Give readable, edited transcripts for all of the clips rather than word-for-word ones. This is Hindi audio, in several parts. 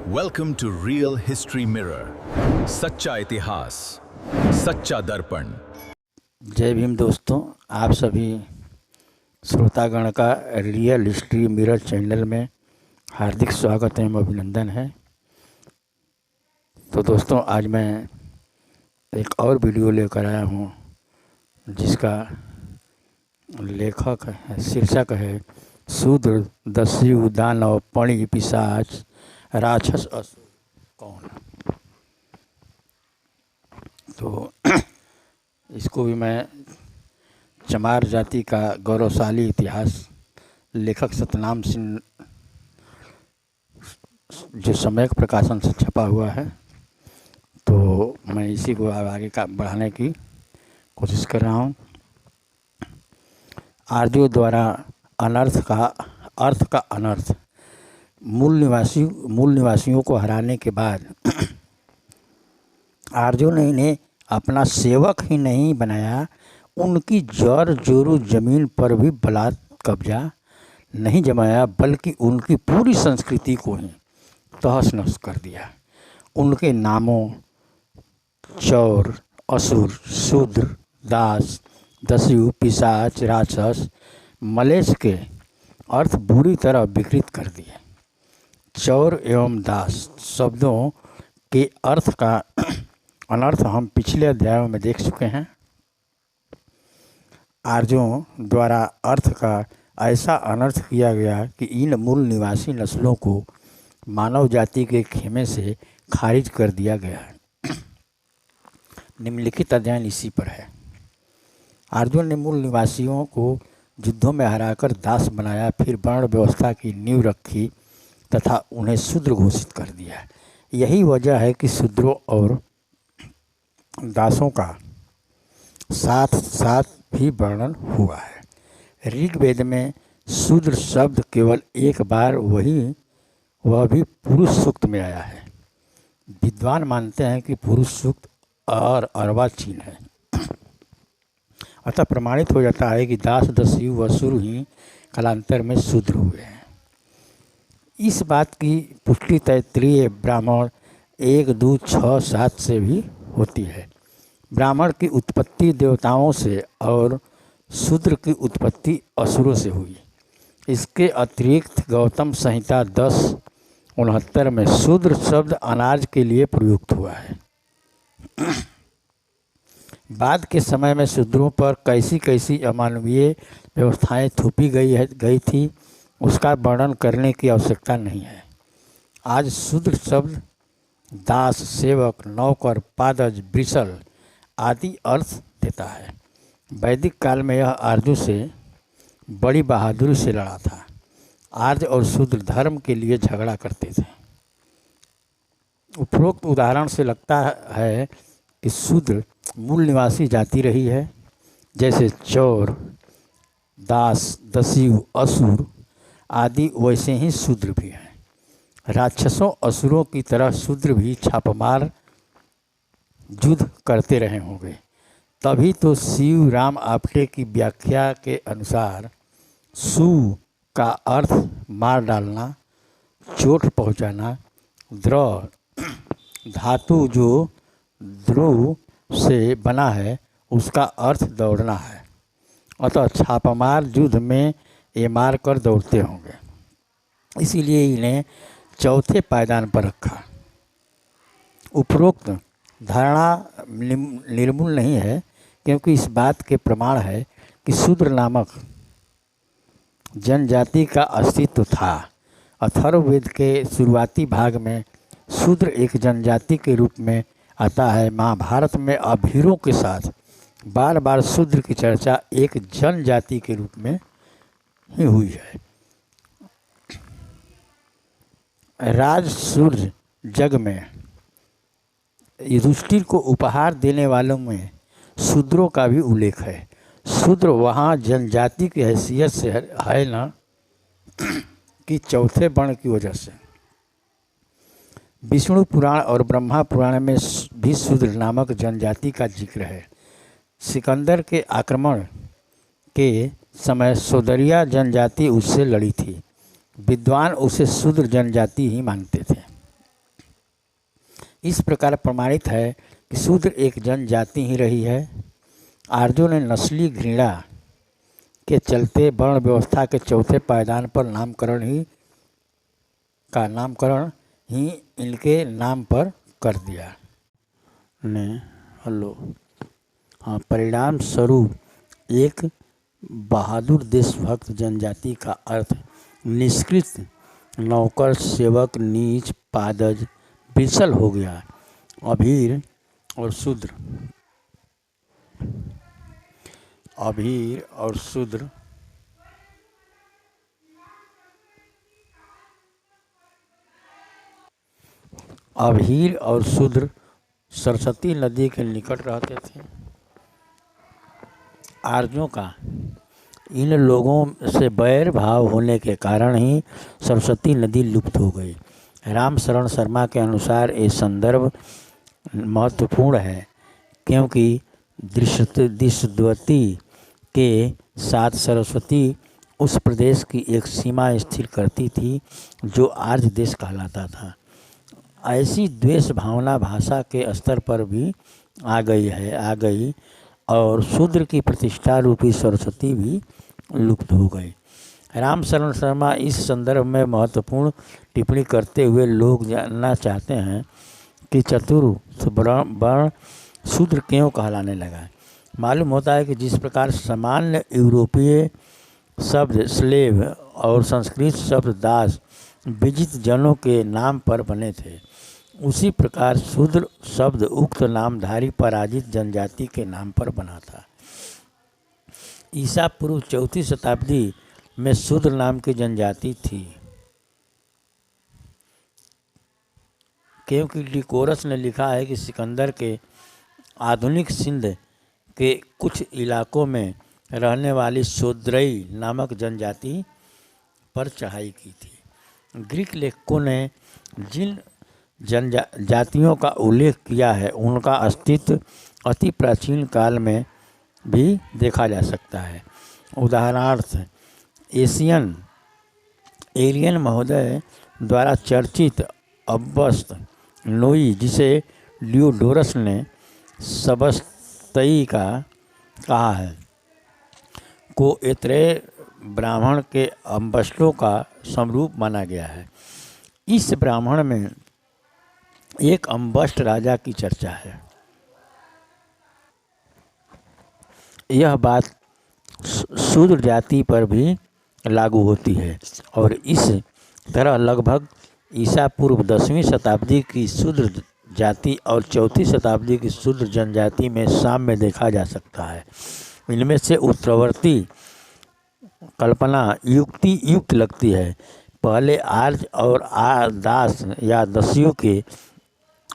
Welcome to real history mirror, सच्चा इतिहास, सच्चा दर्पण। जय भीम दोस्तों, आप सभी श्रोतागण का रियल हिस्ट्री मिरर चैनल में हार्दिक स्वागत एवं अभिनंदन है। तो दोस्तों, आज मैं एक और वीडियो लेकर आया हूँ जिसका लेखक है, शीर्षक है शूद्र, दस्यु, दानव, पणि, पिशाच, राक्षस, असुर कौन। तो इसको भी मैं चमार जाति का गौरवशाली इतिहास लेखक सतनाम सिंह जो सम्यक प्रकाशन से छपा हुआ है, तो मैं इसी को आगे का बढ़ाने की कोशिश कर रहा हूँ। आर्यों द्वारा अर्थ का अनर्थ, मूल निवासियों को हराने के बाद आर्यों ने इन्हें अपना सेवक ही नहीं बनाया, उनकी जड़ जोरू जमीन पर भी बलात् कब्जा नहीं जमाया, बल्कि उनकी पूरी संस्कृति को ही तहस नहस कर दिया। उनके नामों चौर, असुर, शूद्र, दास, दस्यु, पिशाच, राक्षस, मलेच्छ के अर्थ बुरी तरह विकृत कर दिए। चौर एवं दास शब्दों के अर्थ का अनर्थ हम पिछले अध्यायों में देख चुके हैं। आर्यों द्वारा अर्थ का ऐसा अनर्थ किया गया कि इन मूल निवासी नस्लों को मानव जाति के खेमे से खारिज कर दिया गया। निम्नलिखित अध्ययन इसी पर है। आर्यों ने मूल निवासियों को युद्धों में हराकर दास बनाया, फिर वर्ण व्यवस्था की नींव रखी तथा उन्हें शूद्र घोषित कर दिया। यही वजह है कि शूद्रों और दासों का साथ साथ भी वर्णन हुआ है। ऋग्वेद में शूद्र शब्द केवल एक बार वह भी पुरुष सूक्त में आया है। विद्वान मानते हैं कि पुरुष सूक्त और अर्वाचीन है। अतः प्रमाणित हो जाता है कि दास, दस्यु, असुर ही कालांतर में शूद्र हुए हैं। इस बात की पुष्टि तैत्तिरीय ब्राह्मण 1, 2, 6, 7 से भी होती है। ब्राह्मण की उत्पत्ति देवताओं से और शूद्र की उत्पत्ति असुरों से हुई। इसके अतिरिक्त गौतम संहिता 10:69 में शूद्र शब्द अनाज के लिए प्रयुक्त हुआ है। बाद के समय में शूद्रों पर कैसी कैसी अमानवीय व्यवस्थाएं थोपी गई थी, उसका वर्णन करने की आवश्यकता नहीं है। आज शूद्र शब्द दास, सेवक, नौकर, पादज, वृषल आदि अर्थ देता है। वैदिक काल में यह आर्यों से बड़ी बहादुरी से लड़ा था। आर्य और शूद्र धर्म के लिए झगड़ा करते थे। उपरोक्त उदाहरण से लगता है कि शूद्र मूल निवासी जाति रही है, जैसे चौर, दास, दस्यु, असुर आदि, वैसे ही शूद्र भी हैं। राक्षसों, असुरों की तरह शूद्र भी छापमार युद्ध करते रहे होंगे। तभी तो शिव राम आपटे की व्याख्या के अनुसार सु का अर्थ मार डालना, चोट पहुंचाना, द्र धातु जो ध्रुव से बना है उसका अर्थ दौड़ना है। अतः छापामार युद्ध में ये मार कर दौड़ते होंगे, इसीलिए इन्हें चौथे पायदान पर रखा। उपरोक्त धारणा निर्मूल नहीं है, क्योंकि इस बात के प्रमाण है कि शूद्र नामक जनजाति का अस्तित्व था। अथर्ववेद के शुरुआती भाग में शूद्र एक जनजाति के रूप में आता है। महाभारत में अभीरों के साथ बार बार शूद्र की चर्चा एक जनजाति के रूप में ही हुई है। राज सूर्य जग में युधिष्ठिर को उपहार देने वालों में शूद्रों का भी उल्लेख है। शूद्र वहाँ जनजाति की हैसियत से है न कि चौथे वर्ण की वजह से। विष्णु पुराण और ब्रह्मा पुराण में भी शूद्र नामक जनजाति का जिक्र है। सिकंदर के आक्रमण के समय सोदरिया जनजाति उससे लड़ी थी। विद्वान उसे शूद्र जनजाति ही मानते थे। इस प्रकार प्रमाणित है कि शूद्र एक जनजाति ही रही है। आर्यों ने नस्लीय घृणा के चलते वर्ण व्यवस्था के चौथे पायदान पर नामकरण ही इनके नाम पर कर दिया ने परिणाम स्वरूप एक बहादुर देशभक्त जनजाति का अर्थ निष्कृत नौकर सेवक नीच पादज बिचल हो गया। अभीर और शूद्र सरस्वती नदी के निकट रहते थे। आर्यों का इन लोगों से बैर भाव होने के कारण ही सरस्वती नदी लुप्त हो गई। राम शरण शर्मा के अनुसार ये संदर्भ महत्वपूर्ण है क्योंकि दृश्यद्वती के साथ सरस्वती उस प्रदेश की एक सीमा स्थिर करती थी जो आर्य देश कहलाता था। ऐसी द्वेष भावना भाषा के स्तर पर भी आ गई और शूद्र की प्रतिष्ठा रूपी सरस्वती भी लुप्त हो गई। राम शरण शर्मा इस संदर्भ में महत्वपूर्ण टिप्पणी करते हुए लोग जानना चाहते हैं कि चतुर्थ वर्ण शूद्र क्यों कहलाने लगा। मालूम होता है कि जिस प्रकार सामान्य यूरोपीय शब्द स्लेव और संस्कृत शब्द दास विजित जनों के नाम पर बने थे, उसी प्रकार शूद्र शब्द उक्त नामधारी पराजित जनजाति के नाम पर बना था। ईसा पूर्व 4वीं शताब्दी में शूद्र नाम की जनजाति थी क्योंकि डिकोरस ने लिखा है कि सिकंदर के आधुनिक सिंध के कुछ इलाकों में रहने वाली शूद्रई नामक जनजाति पर चढ़ाई की थी। ग्रीक लेखकों ने जिन जनजातियों का उल्लेख किया है उनका अस्तित्व अति प्राचीन काल में भी देखा जा सकता है। उदाहरणार्थ एलियन महोदय द्वारा चर्चित अब्बस्त नोई, जिसे लियोडोरस ने सबस्तई का कहा है, को एत्रेय ब्राह्मण के अम्बस्टों का समरूप माना गया है। इस ब्राह्मण में एक अम्बस्ट राजा की चर्चा है। यह बात शूद्र जाति पर भी लागू होती है और इस तरह लगभग ईसा पूर्व 10वीं शताब्दी की शूद्र जाति और 4वीं शताब्दी की शूद्र जनजाति में साम्य देखा जा सकता है। इनमें से उत्तरवर्ती कल्पना युक्त लगती है। पहले आर्य और दास या दस्युओं के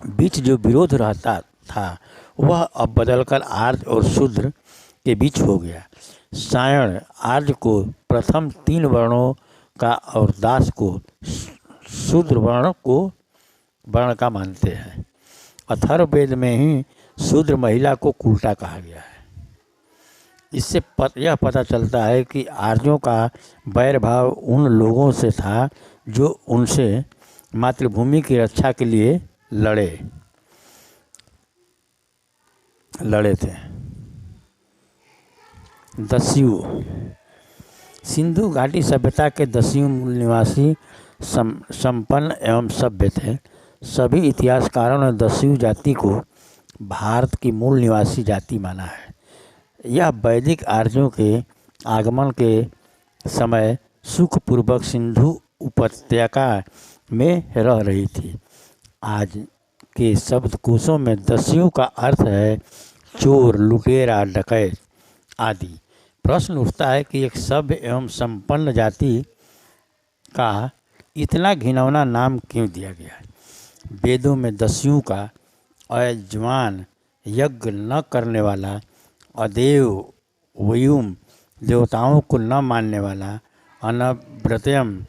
बीच जो विरोध रहता था वह अब बदलकर आर्य और शूद्र के बीच हो गया। सायण आर्य को प्रथम 3 वर्णों का और दास को शूद्र वर्ण का मानते हैं। अथर्ववेद में ही शूद्र महिला को कुलटा कहा गया है। इससे यह पता चलता है कि आर्यों का बैर भाव उन लोगों से था जो उनसे मातृभूमि की रक्षा के लिए लड़े थे। दस्यु सिंधु घाटी सभ्यता के दस्यु मूल निवासी संपन्न एवं सभ्य थे। सभी इतिहासकारों ने दस्यु जाति को भारत की मूल निवासी जाति माना है। यह वैदिक आर्यों के आगमन के समय सुखपूर्वक सिंधु उपत्यका में रह रही थी। आज के शब्दकोशों में दस्यु का अर्थ है चोर, लुटेरा, डकैत आदि। प्रश्न उठता है कि एक सभ्य एवं संपन्न जाति का इतना घिनौना नाम क्यों दिया गया है। वेदों में दस्युओं का अयजमान, यज्ञ न करने वाला, अदेव वयुम, देवताओं को न मानने वाला, अनव्रतयम,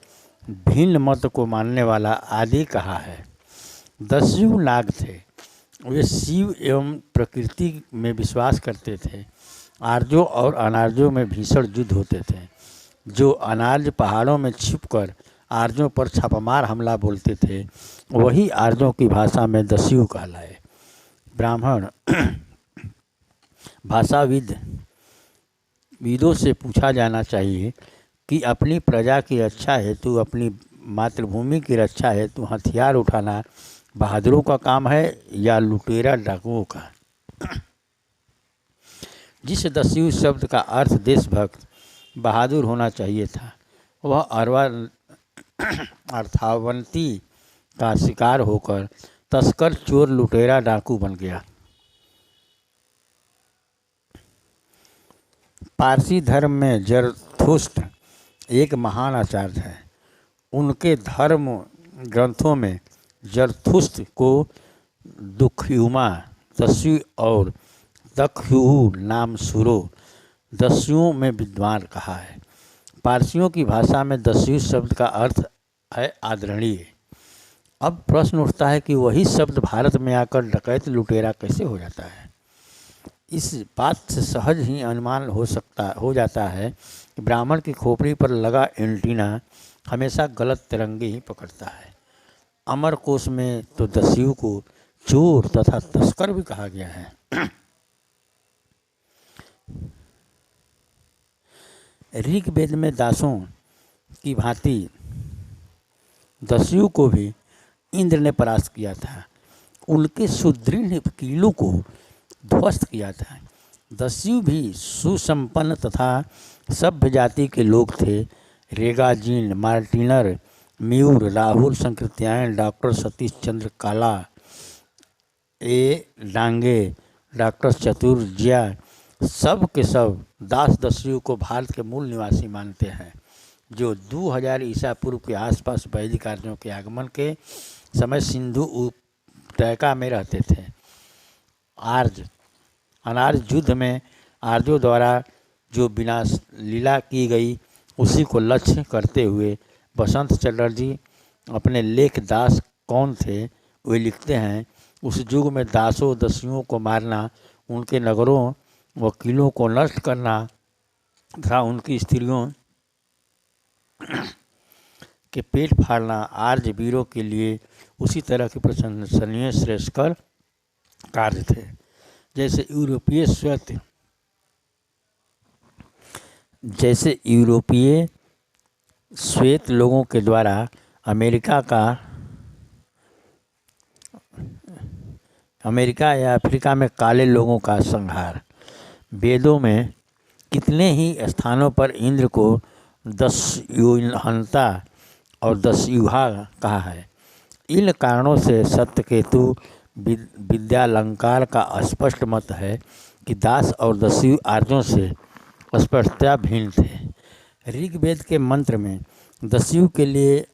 भिन्न मत को मानने वाला आदि कहा है। दस्यु नाग थे। वे शिव एवं प्रकृति में विश्वास करते थे। आर्यों और अनार्यों में भीषण युद्ध होते थे। जो अनार्य पहाड़ों में छिपकर आर्यों पर छापामार हमला बोलते थे, वही आर्यों की भाषा में दस्यु कहलाए। ब्राह्मण विदों से पूछा जाना चाहिए कि अपनी प्रजा की रक्षा हेतु, अपनी मातृभूमि की रक्षा हेतु हथियार उठाना बहादुरों का काम है या लुटेरा डाकुओं का। जिस दस्यु शब्द का अर्थ देशभक्त बहादुर होना चाहिए था, वह अर्थावंती का शिकार होकर तस्कर, चोर, लुटेरा, डाकू बन गया। पारसी धर्म में जरथुस्त्र एक महान आचार्य है। उनके धर्म ग्रंथों में जरथुस्त्र को दुख्युमा दस्यु और दख्यु नाम सुरो दस्युओं में विद्वान कहा है। पारसियों की भाषा में दस्यु शब्द का अर्थ है आदरणीय। अब प्रश्न उठता है कि वही शब्द भारत में आकर डकैत, लुटेरा कैसे हो जाता है। इस बात से सहज ही अनुमान हो जाता है कि ब्राह्मण की खोपड़ी पर लगा एंटीना हमेशा गलत तिरंगे ही पकड़ता है। अमरकोश में तो दस्यु को चोर तथा तस्कर भी कहा गया है। ऋग्वेद में दासों की भांति दस्यु को भी इंद्र ने परास्त किया था, उनके सुदृढ़ कीलों को ध्वस्त किया था। दस्यु भी सुसंपन्न तथा सभ्य जाति के लोग थे। रेगाजीन, मार्टिनर, म्यूर, राहुल संकृत्यायन, डॉक्टर सतीश चंद्र काला, ए डांगे, डॉक्टर चतुर्ज्या, सब के सब दास दस्यु को भारत के मूल निवासी मानते हैं, जो 2000 ईसा पूर्व के आसपास वैदिक आर्यों के आगमन के समय सिंधु उपत्यका में रहते थे। अनार्य युद्ध में आर्यों द्वारा जो विनाश लीला की गई, उसी को लक्ष्य करते हुए बसंत चटर्जी अपने लेख दास कौन थे वे लिखते हैं, उस युग में दासों दस्युओं को मारना, उनके नगरों वकीलों को नष्ट करना तथा उनकी स्त्रियों के पेट फाड़ना आर्य वीरों के लिए उसी तरह के प्रशंसनीय श्रेष्ठकर कार्य थे। जैसे यूरोपीय श्वेत लोगों के द्वारा अमेरिका या अफ्रीका में काले लोगों का संहार। वेदों में कितने ही स्थानों पर इंद्र को दस्युहंता और दस्युहा कहा है। इन कारणों से सत्यकेतु विद्यालंकार का स्पष्ट मत है कि दास और दस्यु आर्यों से स्पष्टतया भिन्न थे। ऋग्वेद के मंत्र में दस्यु के लिए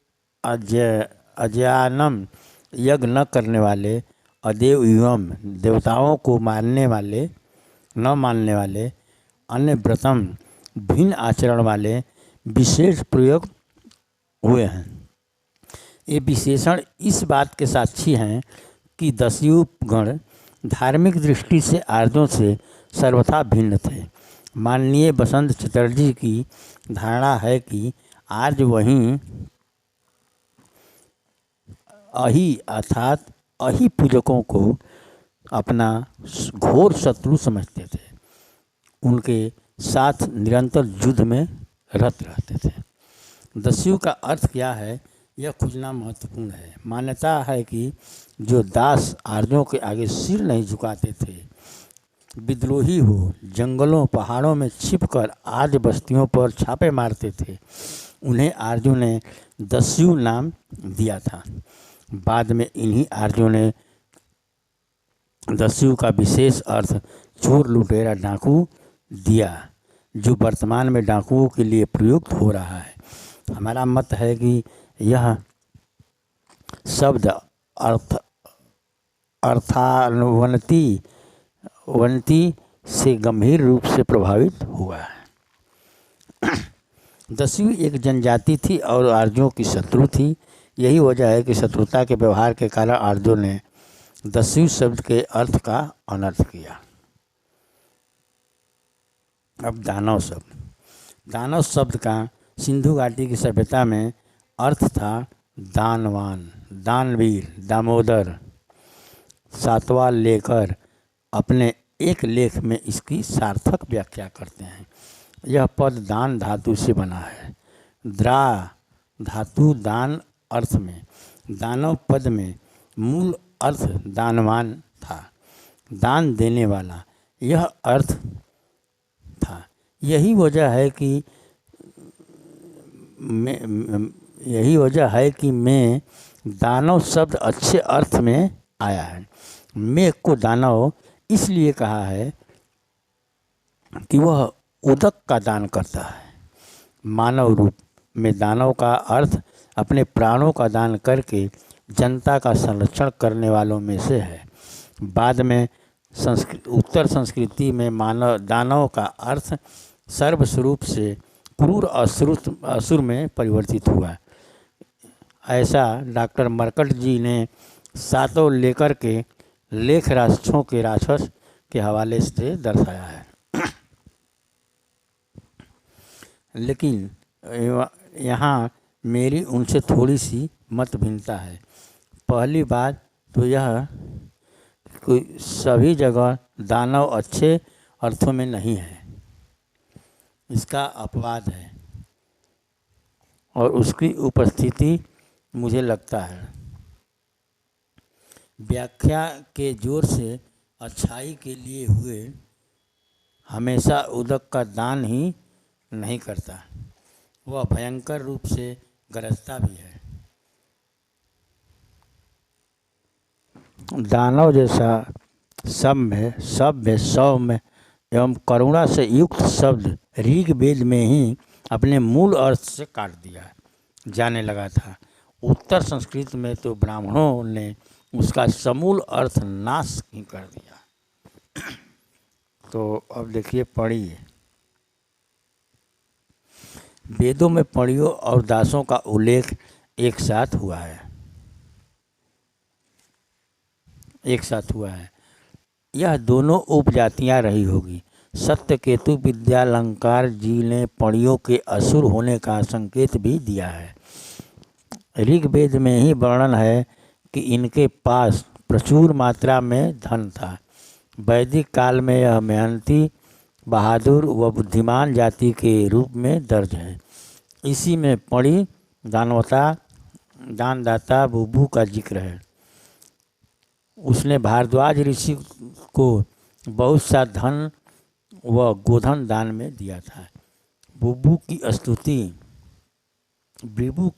अजयानम यज्ञ न करने वाले, अदेव एवं देवताओं को न मानने वाले, अन्य व्रतम भिन्न आचरण वाले विशेष प्रयोग हुए हैं। ये विशेषण इस बात के साक्षी हैं कि दस्यु गण धार्मिक दृष्टि से आर्यों से सर्वथा भिन्न थे। माननीय बसंत चटर्जी की धारणा है कि आर्य वहीं अहि अर्थात अहि पूजकों को अपना घोर शत्रु समझते थे, उनके साथ निरंतर युद्ध में रत रहते थे। दस्यु का अर्थ क्या है, यह खोजना महत्वपूर्ण है। मान्यता है कि जो दास आर्यों के आगे सिर नहीं झुकाते थे, विद्रोही हो, जंगलों पहाड़ों में छिपकर आर्य बस्तियों पर छापे मारते थे, उन्हें आर्यों ने दस्यु नाम दिया था। बाद में इन्हीं आर्यों ने दस्यु का विशेष अर्थ चोर, लुटेरा, डाकू दिया, जो वर्तमान में डाकुओं के लिए प्रयुक्त हो रहा है। हमारा मत है कि यह शब्द अर्थानुवनति से गंभीर रूप से प्रभावित हुआ है। दस्यु एक जनजाति थी और आर्यों की शत्रु थी। यही वजह है कि शत्रुता के व्यवहार के कारण आर्यों ने दस्यु शब्द के अर्थ का अनर्थ किया। अब दानव शब्द का सिंधु घाटी की सभ्यता में अर्थ था दानवान, दानवीर, दामोदर। सातवां लेकर अपने एक लेख में इसकी सार्थक व्याख्या करते हैं। यह पद दान धातु से बना है। द्रा धातु दान अर्थ में, दानव पद में मूल अर्थ दानवान था, दान देने वाला, यह अर्थ था। यही वजह है कि मैं दानव शब्द अच्छे अर्थ में आया है। मैं को दानव इसलिए कहा है कि वह उदक का दान करता है। मानव रूप में दानव का अर्थ अपने प्राणों का दान करके जनता का संरक्षण करने वालों में से है। बाद में उत्तर संस्कृति में दानव का अर्थ सर्वस्वरूप से क्रूर असुर में परिवर्तित हुआ। ऐसा डॉक्टर मरकट जी ने सातों लेकर के लेख राक्षसों के राक्षस के हवाले से दर्शाया है। लेकिन यहाँ मेरी उनसे थोड़ी सी मत भिन्नता है। पहली बात तो यह कि सभी जगह दानव अच्छे अर्थों में नहीं है, इसका अपवाद है और उसकी उपस्थिति मुझे लगता है व्याख्या के जोर से अच्छाई के लिए हुए हमेशा उदक का दान ही नहीं करता, वह भयंकर रूप से गरजता भी है। दानव जैसा सभ्य सौम्य एवं करुणा से युक्त शब्द ऋग्वेद में ही अपने मूल अर्थ से काट दिया जाने लगा था। उत्तर संस्कृत में तो ब्राह्मणों ने उसका समूल अर्थ नाश ही कर दिया। तो अब देखिए, पढ़िए। वेदों में पणियों और दासों का उल्लेख एक साथ हुआ है। यह दोनों उपजातियां रही होगी। सत्यकेतु विद्यालंकार जी ने पणियों के असुर होने का संकेत भी दिया है। ऋग्वेद में ही वर्णन है कि इनके पास प्रचुर मात्रा में धन था। वैदिक काल में यह मेहनती, बहादुर व बुद्धिमान जाति के रूप में दर्ज है। इसी में पणि, दानदाता बुबू का जिक्र है। उसने भारद्वाज ऋषि को बहुत सा धन व गोधन दान में दिया था। बुबू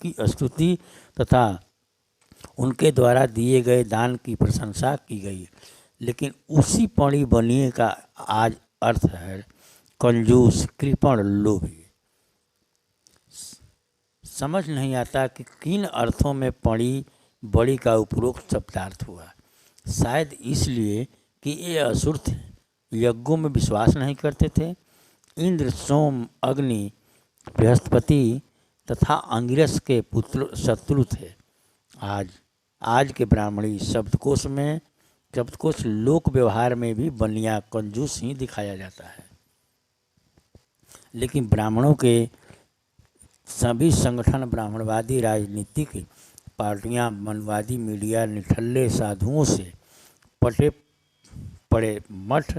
की स्तुति तथा उनके द्वारा दिए गए दान की प्रशंसा की गई। लेकिन उसी पणि बनिए का आज अर्थ है कंजूस, कृपण, लोभी। समझ नहीं आता कि किन अर्थों में पणि बड़ी का उपरोक्त शब्दार्थ हुआ। शायद इसलिए कि ये असुर थे, यज्ञों में विश्वास नहीं करते थे। इंद्र, सोम, अग्नि, बृहस्पति तथा अंगिरस के पुत्र शत्रु थे। आज के ब्राह्मणी शब्दकोश लोक व्यवहार में भी बनिया, कंजूस ही दिखाया जाता है। लेकिन ब्राह्मणों के सभी संगठन, ब्राह्मणवादी राजनीतिक पार्टियां, मनवादी मीडिया, निठल्ले साधुओं से पटे पड़े मठ,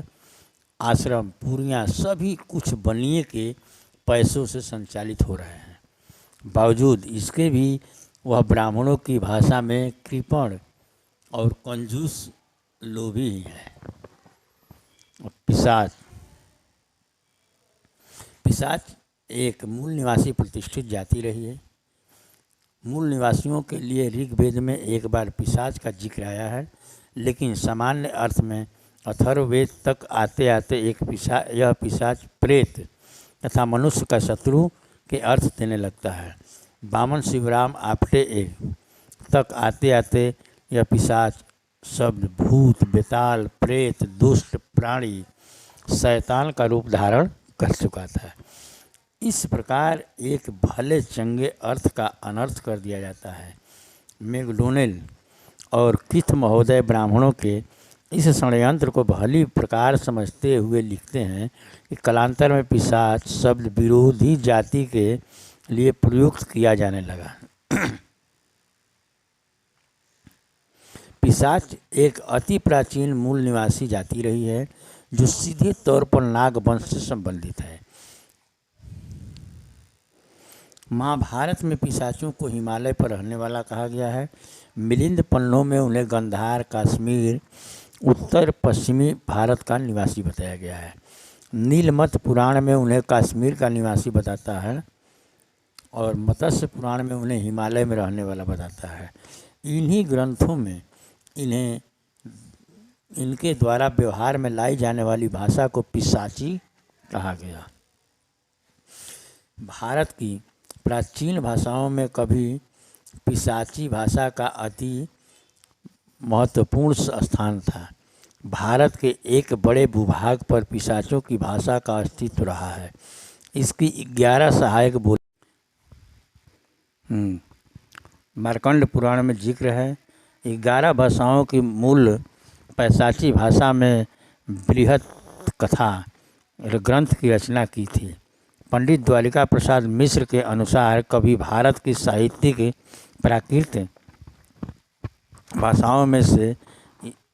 आश्रम, पूरियां, सभी कुछ बनिए के पैसों से संचालित हो रहे हैं। बावजूद इसके भी वह ब्राह्मणों की भाषा में कृपण और कंजूस, लोभी है। पिशाच एक मूल निवासी प्रतिष्ठित जाति रही है। मूल निवासियों के लिए ऋग्वेद में एक बार पिशाच का जिक्र आया है, लेकिन सामान्य अर्थ में अथर्ववेद तक आते आते यह पिशाच प्रेत तथा मनुष्य का शत्रु के अर्थ देने लगता है। वामन शिवराम आपटे तक आते आते यह पिशाच शब्द भूत, बेताल, प्रेत, दुष्ट प्राणी, शैतान का रूप धारण कर चुका था। इस प्रकार एक भले चंगे अर्थ का अनर्थ कर दिया जाता है। मैकडोनेल और किथ महोदय ब्राह्मणों के इस षड्यंत्र को भली प्रकार समझते हुए लिखते हैं कि कालांतर में पिशाच शब्द विरोधी जाति के लिए प्रयुक्त किया जाने लगा। पिशाच एक अति प्राचीन मूल निवासी जाति रही है जो सीधे तौर पर नाग वंश से संबंधित है। महाभारत में पिशाचों को हिमालय पर रहने वाला कहा गया है। मिलिंद पन्नों में उन्हें गंधार, कश्मीर, उत्तर पश्चिमी भारत का निवासी बताया गया है। नीलमत पुराण में उन्हें कश्मीर का निवासी बताता है और मत्स्य पुराण में उन्हें हिमालय में रहने वाला बताता है। इन्हीं ग्रंथों में इनके द्वारा व्यवहार में लाई जाने वाली भाषा को पिशाची कहा गया। भारत की प्राचीन भाषाओं में कभी पिशाची भाषा का अति महत्वपूर्ण स्थान था। भारत के एक बड़े भूभाग पर पिशाचों की भाषा का अस्तित्व रहा है। इसकी 11 सहायक बोली मार्कंड पुराण में जिक्र है। 11 भाषाओं की मूल पैशाची भाषा में बृहत कथा ग्रंथ की रचना की थी। पंडित द्वारिका प्रसाद मिश्र के अनुसार कभी भारत की साहित्यिक प्राकृत भाषाओं में से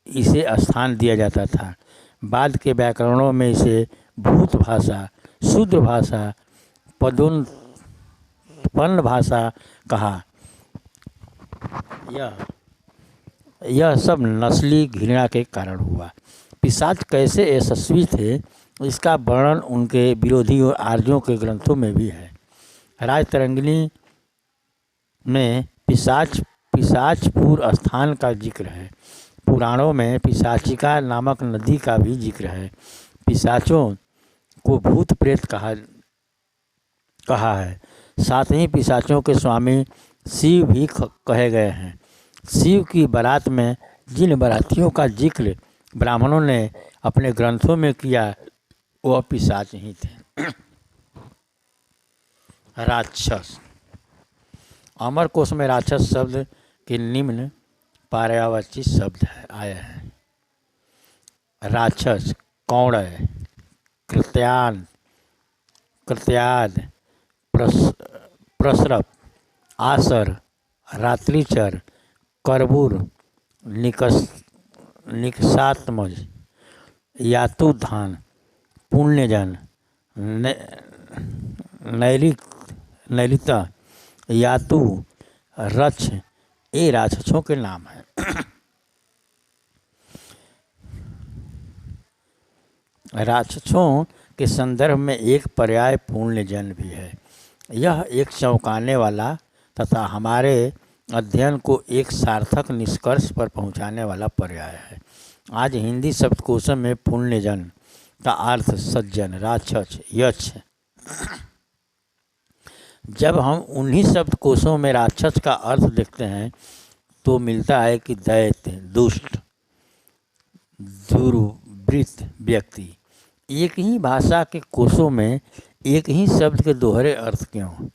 इसे स्थान दिया जाता था। बाद के व्याकरणों में इसे भूत भाषा, शूद्र भाषा, पदोत्पन्न भाषा कहा। यह सब नस्ली घृणा के कारण हुआ। पिशाच कैसे यशस्वी थे इसका वर्णन उनके विरोधी और आर्यों के ग्रंथों में भी है। राजतरंगिणी में पिशाचपुर स्थान का जिक्र है। पुराणों में पिशाचिका नामक नदी का भी जिक्र है। पिशाचों को भूत प्रेत कहा है। साथ ही पिशाचों के स्वामी शिव भी कहे गए हैं। शिव की बारात में जिन बारातियों का जिक्र ब्राह्मणों ने अपने ग्रंथों में किया वह पिशाच ही थे। राक्षस। अमरकोश में राक्षस शब्द के निम्न पर्यायवाची शब्द आए हैं। राक्षस, कौड़य, कृत्याद, प्रसरप, आसर, रात्रिचर, करबूर, निकसात्मज, यातुधान, पुण्यजन, नैलिता, यातु, रक्ष, ये राक्षसों के नाम हैं। राक्षसों के संदर्भ में एक पर्याय पुण्यजन भी है। यह एक चौंकाने वाला तथा हमारे अध्ययन को एक सार्थक निष्कर्ष पर पहुंचाने वाला पर्याय है। आज हिंदी शब्दकोशों में पुण्यजन का अर्थ सज्जन, राक्षस, यक्ष। जब हम उन्हीं शब्दकोशों में राक्षस का अर्थ देखते हैं तो मिलता है कि दैत्य, दुष्ट, दुर्वृत्त व्यक्ति। एक ही भाषा के कोशों में एक ही शब्द के दोहरे अर्थ क्यों?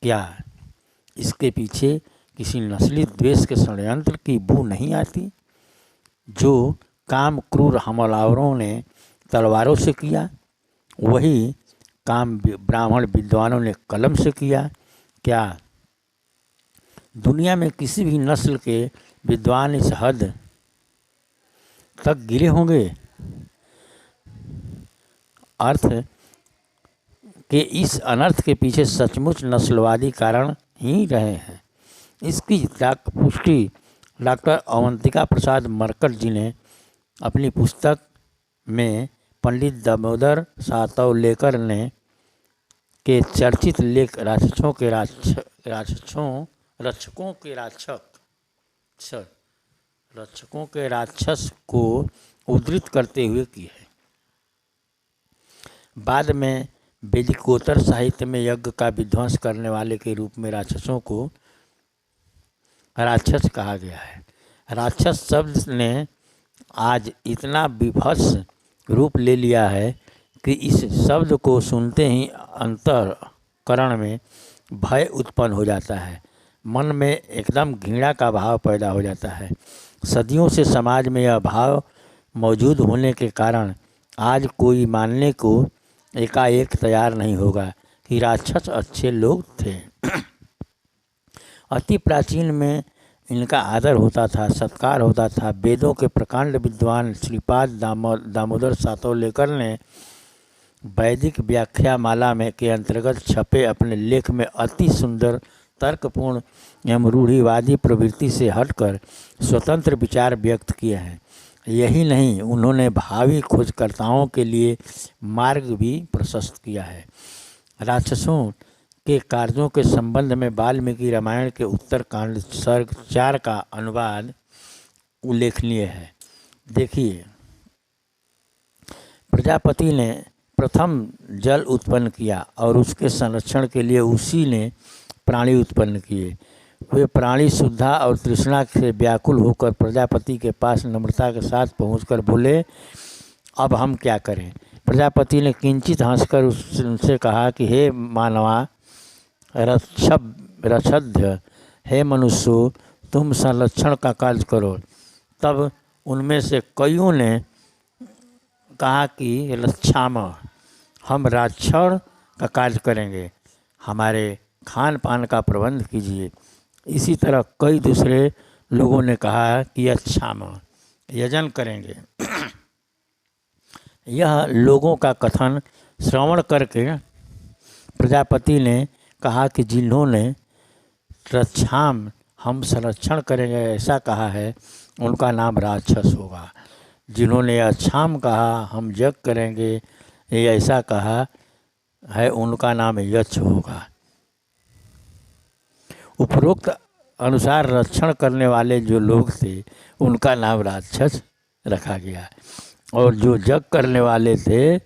क्या इसके पीछे किसी नस्ली द्वेष के षड्यंत्र की बू नहीं आती जो काम क्रूर हमलावरों ने तलवारों से किया, वही काम ब्राह्मण विद्वानों ने कलम से किया? क्या दुनिया में किसी भी नस्ल के विद्वान इस हद तक गिरे होंगे? अर्थ के इस अनर्थ के पीछे सचमुच नस्लवादी कारण ही रहे हैं। इसकी पुष्टि डॉक्टर अवंतिका प्रसाद मरकट जी ने अपनी पुस्तक में पंडित दामोदर सातवलेकर ने के चर्चित लेख रक्षकों के राक्षस को उद्धृत करते हुए की है। बाद में वैदिकोत्तर साहित्य में यज्ञ का विध्वंस करने वाले के रूप में राक्षसों को राक्षस कहा गया है। राक्षस शब्द ने आज इतना विभत्स रूप ले लिया है कि इस शब्द को सुनते ही अंतःकरण में भय उत्पन्न हो जाता है, मन में एकदम घृणा का भाव पैदा हो जाता है। सदियों से समाज में यह भाव मौजूद होने के कारण आज कोई मानने को एकाएक तैयार नहीं होगा कि राक्षस अच्छे लोग थे। अति प्राचीन में इनका आदर होता था, सत्कार होता था। वेदों के प्रकांड विद्वान श्रीपाद दामोदर सातवलेकर ने वैदिक व्याख्या माला में के अंतर्गत छपे अपने लेख में अति सुंदर तर्कपूर्ण एवं रूढ़िवादी प्रवृत्ति से हटकर स्वतंत्र विचार व्यक्त किए हैं। यही नहीं, उन्होंने भावी खोजकर्ताओं के लिए मार्ग भी प्रशस्त किया है। राक्षसों के कार्यों के संबंध में वाल्मीकि रामायण के उत्तरकांड सर्ग 4 का अनुवाद उल्लेखनीय है। देखिए, प्रजापति ने प्रथम जल उत्पन्न किया और उसके संरक्षण के लिए उसी ने प्राणी उत्पन्न किए। वे प्राणी शुद्धा और तृष्णा से व्याकुल होकर प्रजापति के पास नम्रता के साथ पहुंचकर बोले, अब हम क्या करें। प्रजापति ने किंचित हंसकर उनसे कहा कि हे मानवा रक्षध्य, हे मनुष्यों, तुम संरक्षण का कार्य करो। तब उनमें से कईयों ने कहा कि रक्षाम, हम रक्षण का कार्य करेंगे, हमारे खान पान का प्रबंध कीजिए। इसी तरह कई दूसरे लोगों ने कहा कि अच्छाम, यजन करेंगे। यह लोगों का कथन श्रवण करके प्रजापति ने कहा कि जिन्होंने रक्षाम, हम संरक्षण करेंगे, ऐसा कहा है, उनका नाम राक्षस होगा। जिन्होंने अच्छाम कहा, हम यज्ञ करेंगे, ये ऐसा कहा है, उनका नाम यक्ष होगा। उपरोक्त अनुसार रक्षण करने वाले जो लोग थे उनका नाम राक्षस रखा गया और जो यज्ञ करने वाले थे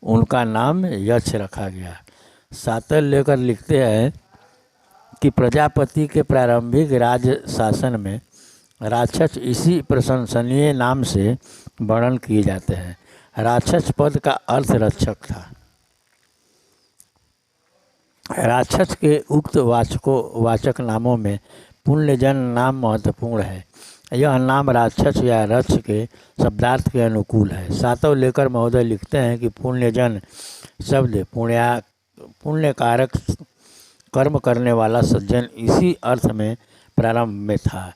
उनका नाम यक्ष रखा गया। सातवलेकर लिखते हैं कि प्रजापति के प्रारंभिक राज शासन में राक्षस इसी प्रशंसनीय नाम से वर्णन किए जाते हैं। राक्षस पद का अर्थ रक्षक था। राक्षस के उक्त वाचक नामों में पुण्यजन नाम महत्वपूर्ण है। यह नाम राक्षस या रक्ष के शब्दार्थ के अनुकूल है। सातवलेकर महोदय लिखते हैं कि पुण्यजन शब्द पुण्यकारक कर्म करने वाला सज्जन इसी अर्थ में प्रारंभ में था।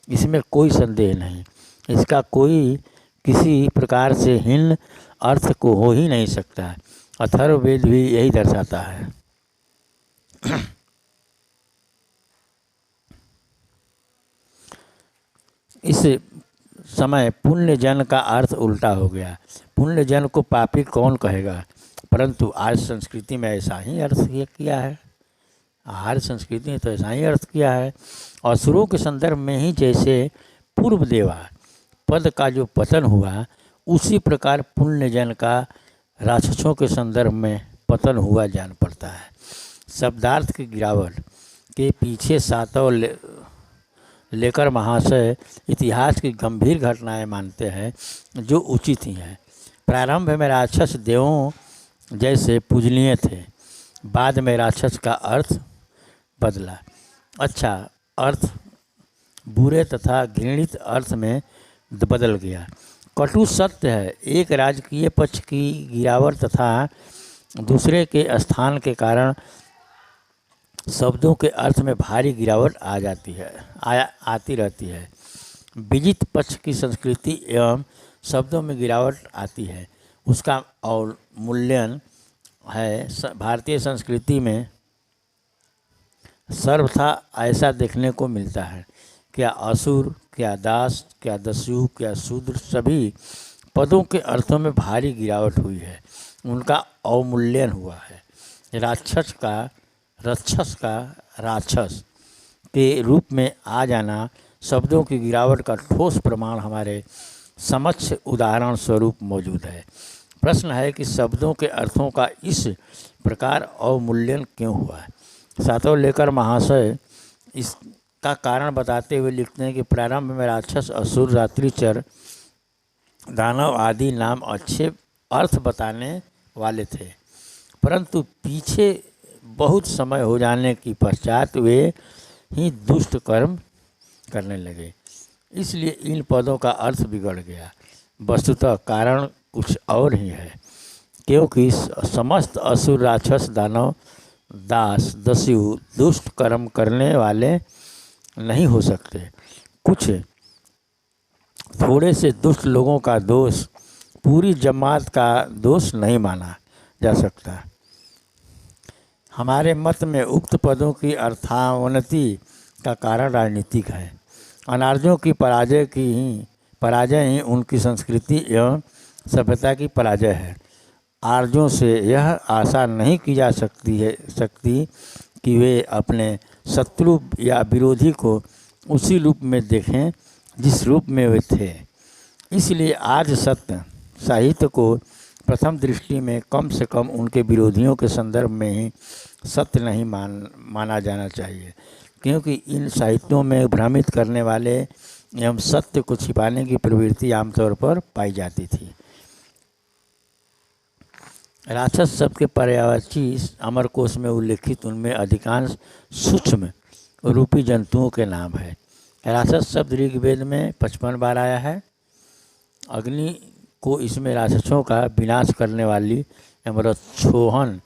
इसमें कोई संदेह नहीं। इसका कोई किसी प्रकार से हीन अर्थ को हो ही नहीं सकता। अथर्ववेद भी यही दर्शाता है। इस समय पुण्यजन का अर्थ उल्टा हो गया। पुण्यजन को पापी कौन कहेगा, परंतु आज संस्कृति में ऐसा ही अर्थ किया है। आज संस्कृति ने तो ऐसा ही अर्थ किया है। असुरों के संदर्भ में ही जैसे पूर्व देवा पद का जो पतन हुआ, उसी प्रकार पुण्यजन का राक्षसों के संदर्भ में पतन हुआ जान पड़ता है। शब्दार्थ की गिरावट के पीछे सातवलेकर महाशय इतिहास की गंभीर घटनाएं मानते हैं जो उचित ही हैं। प्रारंभ में राक्षस देवों जैसे पूजनीय थे, बाद में राक्षस का अर्थ बदला। अच्छा अर्थ बुरे तथा घृणित अर्थ में बदल गया। कटु सत्य है, एक राजकीय पक्ष की गिरावट तथा दूसरे के स्थान के कारण शब्दों के अर्थ में भारी गिरावट आती रहती है। विजित पक्ष की संस्कृति एवं शब्दों में गिरावट आती है, उसका अवमूल्यन है। भारतीय संस्कृति में सर्वथा ऐसा देखने को मिलता है। क्या असुर, क्या दास, क्या दस्यु, क्या शूद्र, सभी पदों के अर्थों में भारी गिरावट हुई है, उनका अवमूल्यन हुआ है। राक्षस का राक्षस के रूप में आ जाना शब्दों की गिरावट का ठोस प्रमाण हमारे समक्ष उदाहरण स्वरूप मौजूद है। प्रश्न है कि शब्दों के अर्थों का इस प्रकार अवमूल्यन क्यों हुआ है। सातवलेकर महाशय इसका कारण बताते हुए लिखते हैं कि प्रारंभ में राक्षस, असुर, रात्रिचर, दानव आदि नाम अच्छे अर्थ बताने वाले थे, परंतु पीछे बहुत समय हो जाने की पश्चात वे ही दुष्ट कर्म करने लगे, इसलिए इन पदों का अर्थ बिगड़ गया। वस्तुतः कारण कुछ और ही है, क्योंकि समस्त असुर, राक्षस, दानव, दास, दस्यु दुष्ट कर्म करने वाले नहीं हो सकते। कुछ थोड़े से दुष्ट लोगों का दोष पूरी जमात का दोष नहीं माना जा सकता। हमारे मत में उक्त पदों की अर्थावनति का कारण राजनीतिक है। अनार्यों की पराजय ही उनकी संस्कृति एवं सभ्यता की पराजय है। आर्यों से यह आशा नहीं की जा सकती कि वे अपने शत्रु या विरोधी को उसी रूप में देखें जिस रूप में वे थे। इसलिए आज सत्य साहित्य को प्रथम दृष्टि में कम से कम उनके विरोधियों के संदर्भ में ही सत्य नहीं माना जाना चाहिए, क्योंकि इन साहित्यों में भ्रमित करने वाले एवं सत्य को छिपाने की प्रवृत्ति आमतौर पर पाई जाती थी। राक्षस शब्द के पर्यायवाची अमरकोश में उल्लिखित उनमें अधिकांश सूक्ष्म रूपी जंतुओं के नाम है। राक्षस शब्द ऋग्वेद में 55 बार आया है। अग्नि को इसमें राक्षसों का विनाश करने वाली एवं रक्षोहन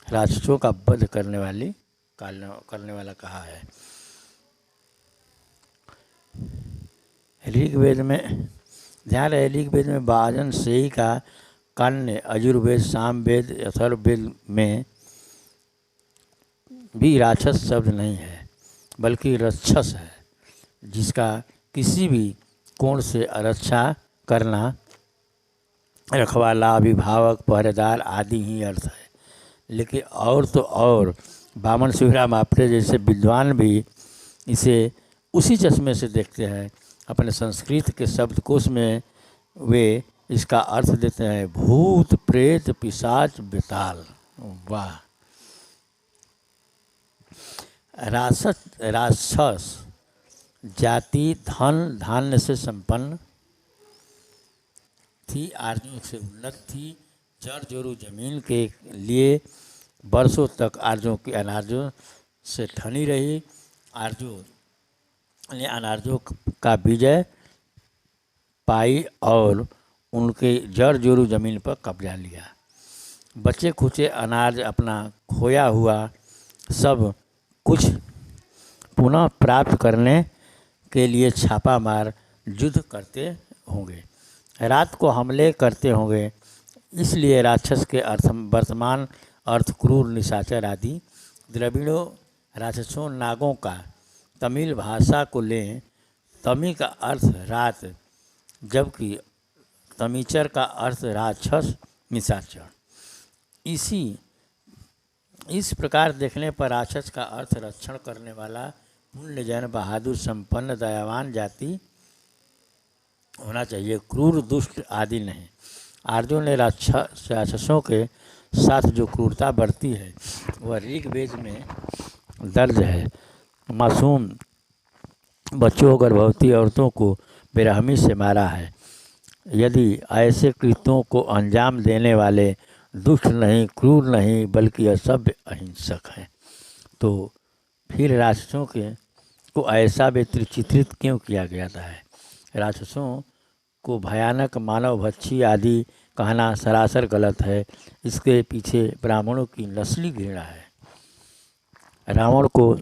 राक्षसों का वध करने वाला कहा है। ऋग्वेद में ध्यान रहे, ऋग्वेद में वाजन सेई का कान्य, अजुर्वेद, सामवेद, अथर्ववेद में भी राक्षस शब्द नहीं है बल्कि रक्षस है, जिसका किसी भी कोण से रक्षा करना, रखवाला, अभिभावक, पहरेदार आदि ही अर्थ है। लेकिन और तो और वामन शिवराम आपटे जैसे विद्वान भी इसे उसी चश्मे से देखते हैं। अपने संस्कृत के शब्दकोश में वे इसका अर्थ देते हैं भूत, प्रेत, पिशाच, बेताल। वाह! राक्षस जाति धन धान्य से संपन्न थी, आर्यों से उन्नत थी, जड़ जोरू जमीन के लिए वर्षों तक आर्यों की अनार्यों से ठनी रही। आर्यों ने अनार्यों का विजय पाई और उनके जड़ जोरू जमीन पर कब्जा लिया। बचे खुचे अनार्य अपना खोया हुआ सब कुछ पुनः प्राप्त करने के लिए छापा मार युद्ध करते होंगे, रात को हमले करते होंगे। इसलिए राक्षस के वर्तमान अर्थ क्रूर, निशाचर आदि। द्रविड़ों राक्षसों नागों का तमिल भाषा को लें, तमी का अर्थ रात, जबकि तमीचर का अर्थ राक्षस, निशाचर। इस प्रकार देखने पर राक्षस का अर्थ रक्षण करने वाला, पुण्यजन, बहादुर, संपन्न, दयावान जाति होना चाहिए, क्रूर, दुष्ट आदि नहीं। आर्यों ने राक्षसों के साथ जो क्रूरता बरती है वह ऋग्वेद में दर्ज है। मासूम बच्चों, गर्भवती औरतों को बेरहमी से मारा है। यदि ऐसे कृत्यों को अंजाम देने वाले दुष्ट नहीं, क्रूर नहीं, बल्कि असभ्य, अहिंसक हैं, तो फिर राक्षसों को ऐसा चित्रित क्यों किया गया है? राक्षसों को भयानक, मानवभक्षी आदि कहना सरासर गलत है। इसके पीछे ब्राह्मणों की नस्ली घृणा है। रावण को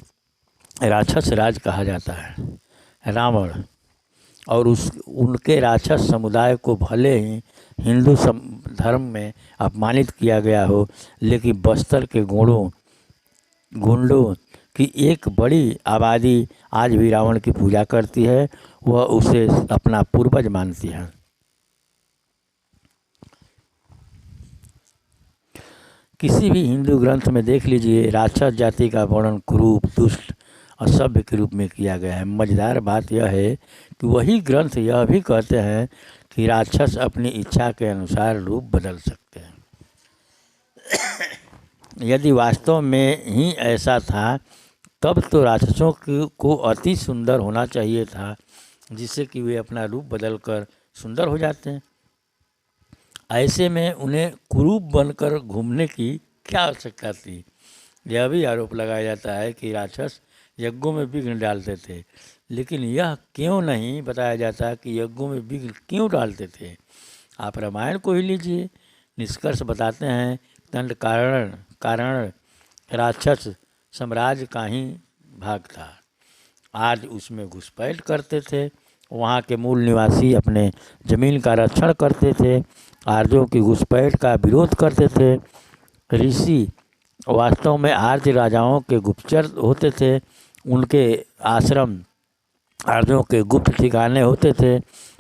राक्षस राज कहा जाता है। रावण और उनके राक्षस समुदाय को भले ही हिंदू धर्म में अपमानित किया गया हो, लेकिन बस्तर के गुंडों की एक बड़ी आबादी आज भी रावण की पूजा करती है। वह उसे अपना पूर्वज मानती है। किसी भी हिंदू ग्रंथ में देख लीजिए, राक्षस जाति का वर्णन क्रूर, दुष्ट, असभ्य के रूप में किया गया है। मजेदार बात यह है कि वही ग्रंथ यह भी कहते हैं कि राक्षस अपनी इच्छा के अनुसार रूप बदल सकते हैं। यदि वास्तव में ही ऐसा था, तब तो राक्षसों को अति सुंदर होना चाहिए था, जिससे कि वे अपना रूप बदलकर सुंदर हो जाते हैं। ऐसे में उन्हें कुरूप बनकर घूमने की क्या आवश्यकता थी? यह भी आरोप लगाया जाता है कि राक्षस यज्ञों में विघ्न डालते थे, लेकिन यह क्यों नहीं बताया जाता कि यज्ञों में विघ्न क्यों डालते थे? आप रामायण को ही लीजिए, निष्कर्ष बताते हैं दंड कारण राक्षस साम्राज्य का ही भाग था। आज उसमें घुसपैठ करते थे। वहाँ के मूल निवासी अपने ज़मीन का रक्षण करते थे, आर्यों की घुसपैठ का विरोध करते थे। ऋषि वास्तव में आर्य राजाओं के गुप्तचर होते थे। उनके आश्रम आर्यों के गुप्त ठिकाने होते थे।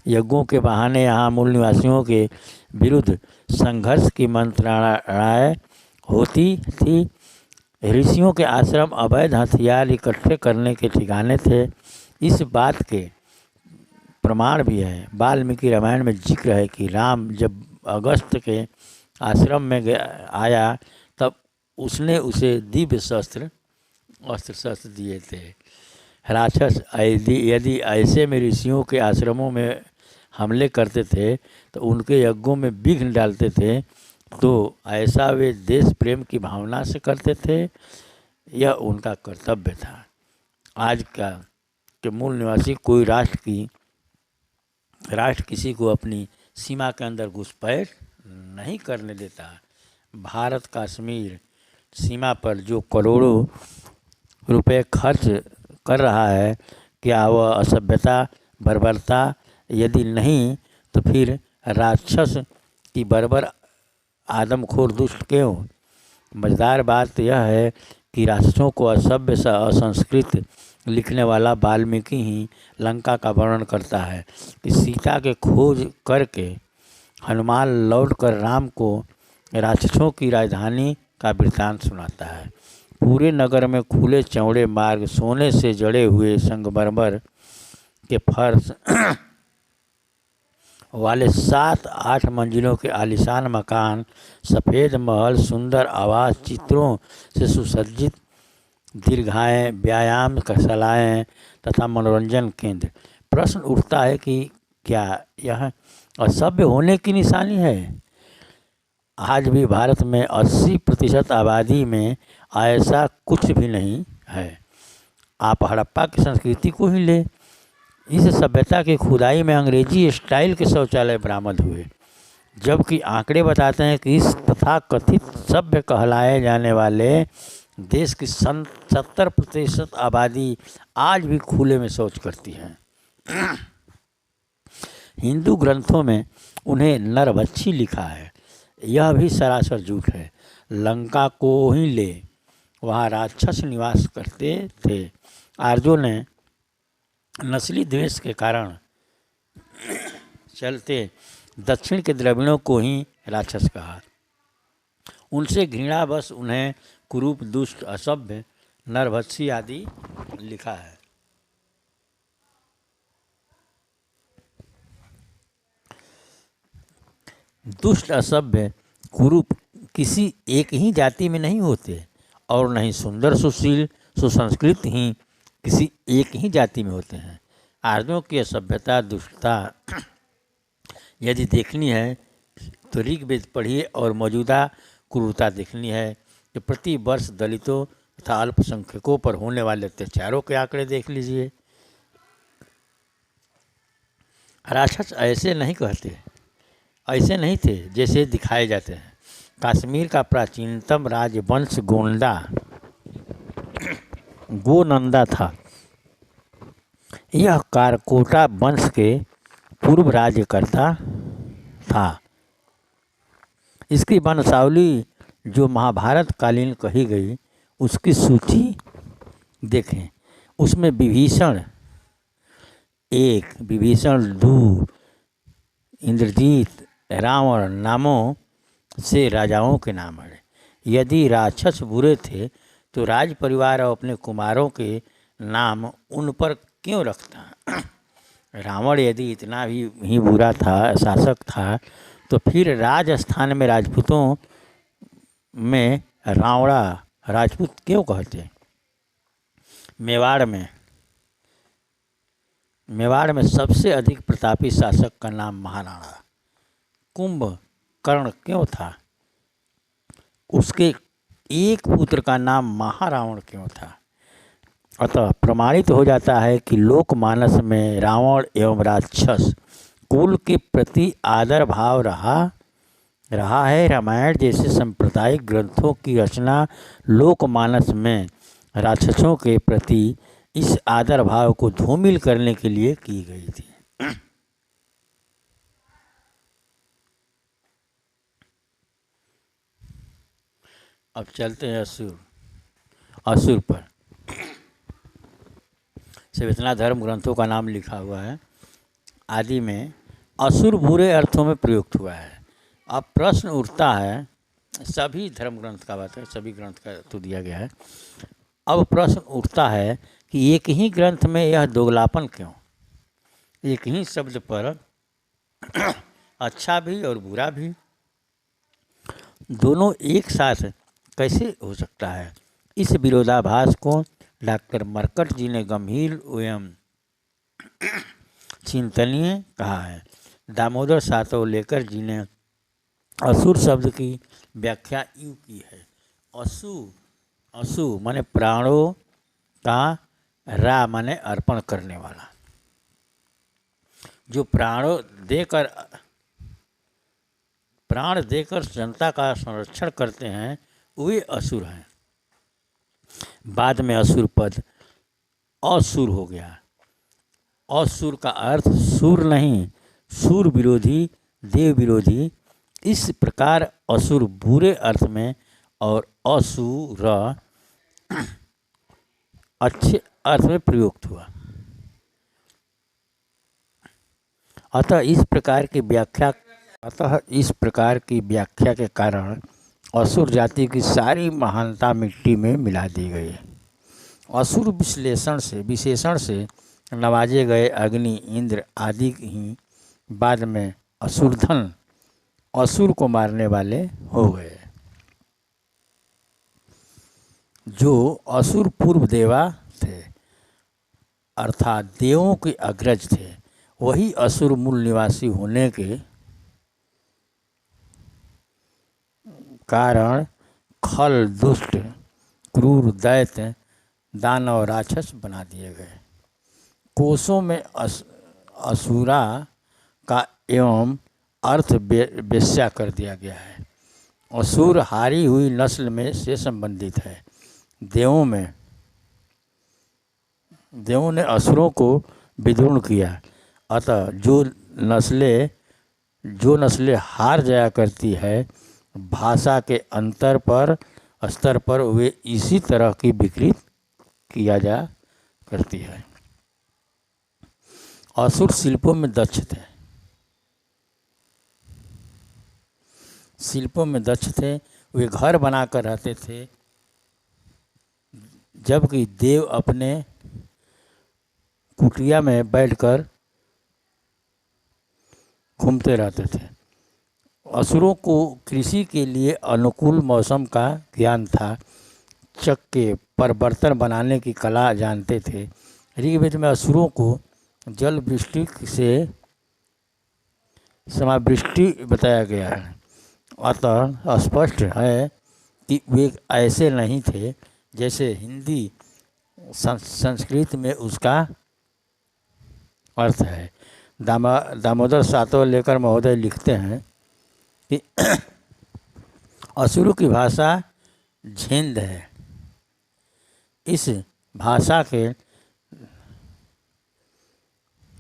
यज्ञों के बहाने यहाँ मूल निवासियों के विरुद्ध संघर्ष की मंत्रणाएँ होती थी। ऋषियों के आश्रम अवैध हथियार इकट्ठे करने के ठिकाने थे। इस बात के प्रमाण भी है, वाल्मीकि रामायण में जिक्र है कि राम जब अगस्त के आश्रम में आया तब उसने उसे दिव्य अस्त्र शस्त्र दिए थे। राक्षस यदि ऐसे में ऋषियों के आश्रमों में हमले करते थे तो उनके यज्ञों में विघ्न डालते थे, तो ऐसा वे देश प्रेम की भावना से करते थे, यह उनका कर्तव्य था। आज का के मूल निवासी कोई राष्ट्र किसी को अपनी सीमा के अंदर घुसपैठ नहीं करने देता। भारत कश्मीर सीमा पर जो करोड़ों रुपए खर्च कर रहा है, क्या वह असभ्यता बर्बरता यदि नहीं तो फिर राक्षस की बर्बर आदमखोर दुष्ट क्यों? मज़ेदार बात यह है कि राक्षसों को असभ्य सा असंस्कृत लिखने वाला वाल्मीकि ही लंका का वर्णन करता है कि सीता के खोज करके हनुमान लौटकर राम को राक्षसों की राजधानी का वृत्तांत सुनाता है। पूरे नगर में खुले चौड़े मार्ग, सोने से जड़े हुए संगमरमर के फर्श वाले 7-8 मंजिलों के आलीशान मकान, सफ़ेद महल, सुंदर आवास, चित्रों से सुसज्जित दीर्घाएँ, व्यायाम शालाएँ तथा मनोरंजन केंद्र। प्रश्न उठता है कि क्या यह असभ्य होने की निशानी है? आज भी भारत में 80% आबादी में ऐसा कुछ भी नहीं है। आप हड़प्पा की संस्कृति को ही ले, इस सभ्यता की खुदाई में अंग्रेजी स्टाइल के शौचालय बरामद हुए, जबकि आंकड़े बताते हैं कि इस तथाकथित सभ्य कहलाए जाने वाले देश की 70% आबादी आज भी खुले में शौच करती है। हिंदू ग्रंथों में उन्हें नरभक्षी लिखा है, यह भी सरासर झूठ है। लंका को ही ले, वहाँ राक्षस निवास करते थे। आर्यों ने नस्ली द्वेष के कारण चलते दक्षिण के द्रविड़ों को ही राक्षस कहा। उनसे घृणावश उन्हें कुरूप, दुष्ट, असभ्य, नरभक्षी आदि लिखा है। दुष्ट, असभ्य, कुरूप किसी एक ही जाति में नहीं होते और नहीं सुंदर, सुशील, सुसंस्कृत ही किसी एक ही जाति में होते हैं। आर्यों की असभ्यता, दुष्टता यदि देखनी है तो ऋग्वेद पढ़िए और मौजूदा क्रूरता देखनी है तो प्रति वर्ष दलितों तथा अल्पसंख्यकों पर होने वाले अत्याचारों के आंकड़े देख लीजिए। राक्षस ऐसे नहीं थे जैसे दिखाए जाते हैं। कश्मीर का प्राचीनतम राजवंश गोनंदा था। यह कारकोटा वंश के पूर्व राज्यकर्ता था। इसकी वंशावली जो महाभारत कालीन कही गई उसकी सूची देखें। उसमें विभीषण 1, विभीषण 2, इंद्रजीत, रावण नामों से राजाओं के नाम है। यदि राक्षस बुरे थे तो राज परिवार और अपने कुमारों के नाम उन पर क्यों रखता? रावण यदि इतना ही बुरा था, शासक था, तो फिर राजस्थान में राजपूतों में रावणा राजपूत क्यों कहते? मेवाड़ में सबसे अधिक प्रतापी शासक का नाम महाराणा कुंभकर्ण क्यों था? उसके एक पुत्र का नाम महारावण क्यों था? अतः प्रमाणित हो जाता है कि लोकमानस में रावण एवं राक्षस कुल के प्रति आदर भाव रहा है। रामायण जैसे सांप्रदायिक ग्रंथों की रचना लोकमानस में राक्षसों के प्रति इस आदर भाव को धूमिल करने के लिए की गई थी। अब चलते हैं असुर पर। सिर्फ इतना धर्म ग्रंथों का नाम लिखा हुआ है। आदि में असुर बुरे अर्थों में प्रयुक्त हुआ है। अब प्रश्न उठता है, सभी धर्म ग्रंथ का बात है, सभी ग्रंथ का तो दिया गया है। अब प्रश्न उठता है कि एक ही ग्रंथ में यह दोगलापन क्यों? एक ही शब्द पर अच्छा भी और बुरा भी दोनों एक साथ कैसे हो सकता है? इस विरोधाभास को डॉक्टर मरकट जी ने गंभीर एवं चिंतनीय कहा है। दामोदर सातवलेकर जी ने असुर शब्द की व्याख्या यूँ की है। असु माने प्राणों का, रा माने अर्पण करने वाला। जो प्राण देकर जनता का संरक्षण करते हैं वे असुर हैं। बाद में असुर पद असुर हो गया। असुर का अर्थ सुर नहीं, सुर विरोधी, देव विरोधी। इस प्रकार असुर बुरे अर्थ में और असुर अच्छे अर्थ में प्रयुक्त हुआ। अतः इस प्रकार की व्याख्या के कारण असुर जाति की सारी महानता मिट्टी में मिला दी गई। असुर विशेषण से नवाजे गए अग्नि, इंद्र आदि ही बाद में असुरधन, असुर को मारने वाले हो गए। जो असुर पूर्व देवा थे अर्थात देवों के अग्रज थे, वही असुर मूल निवासी होने के कारण खल, दुष्ट, क्रूर, दैत्य, दानव, राक्षस बना दिए गए। कोशों में असुरा का एवं अर्थ वेश्या कर दिया गया है। असुर हारी हुई नस्ल में से संबंधित है। देवों ने असुरों को विद्रोह किया। अतः जो नस्लें हार जाया करती है, भाषा के स्तर पर वे इसी तरह की विकृत किया जा करती है। असुर शिल्पों में दक्ष थे। वे घर बनाकर रहते थे, जबकि देव अपने कुटिया में बैठकर घूमते रहते थे। असुरों को कृषि के लिए अनुकूल मौसम का ज्ञान था। चक्के पर बर्तन बनाने की कला जानते थे। ऋग्वेद में असुरों को जल वृष्टि से समावृष्टि बताया गया है। अतः स्पष्ट है कि वे ऐसे नहीं थे जैसे हिंदी संस्कृत में उसका अर्थ है। दामोदर सातवलेकर महोदय लिखते हैं कि असुरों की भाषा झेंद है। इस भाषा